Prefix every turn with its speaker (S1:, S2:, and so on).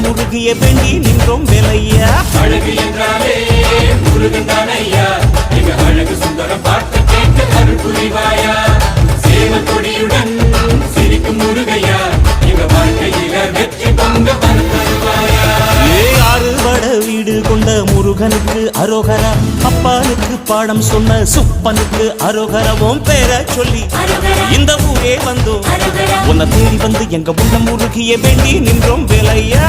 S1: முருகிய வேண்டி நின்றோம் வேலையா.
S2: அழகு என்றாலே முருகன் தானையா, எங்க அழகு சுந்தரம் பார்த்து கேட்டு அருள் புரிவாயா. சேவல் கொடியுடன் சிரிக்கும் முருகையா, எங்க வாழ்க்கையில வெற்றி பொங்க தருவாயா.
S1: ஆறுபட வீடு கொண்ட முருகனுக்கு அரோகரா, அப்பானுக்கு பாடம் சொன்ன சுப்பனுக்கு அரோகரவும் பேர சொல்லி இந்த ஊரே வந்தோம். உன்னை தேடி வந்து எங்க உள்ள முருகிய வேண்டி நின்றோம் வேலையா.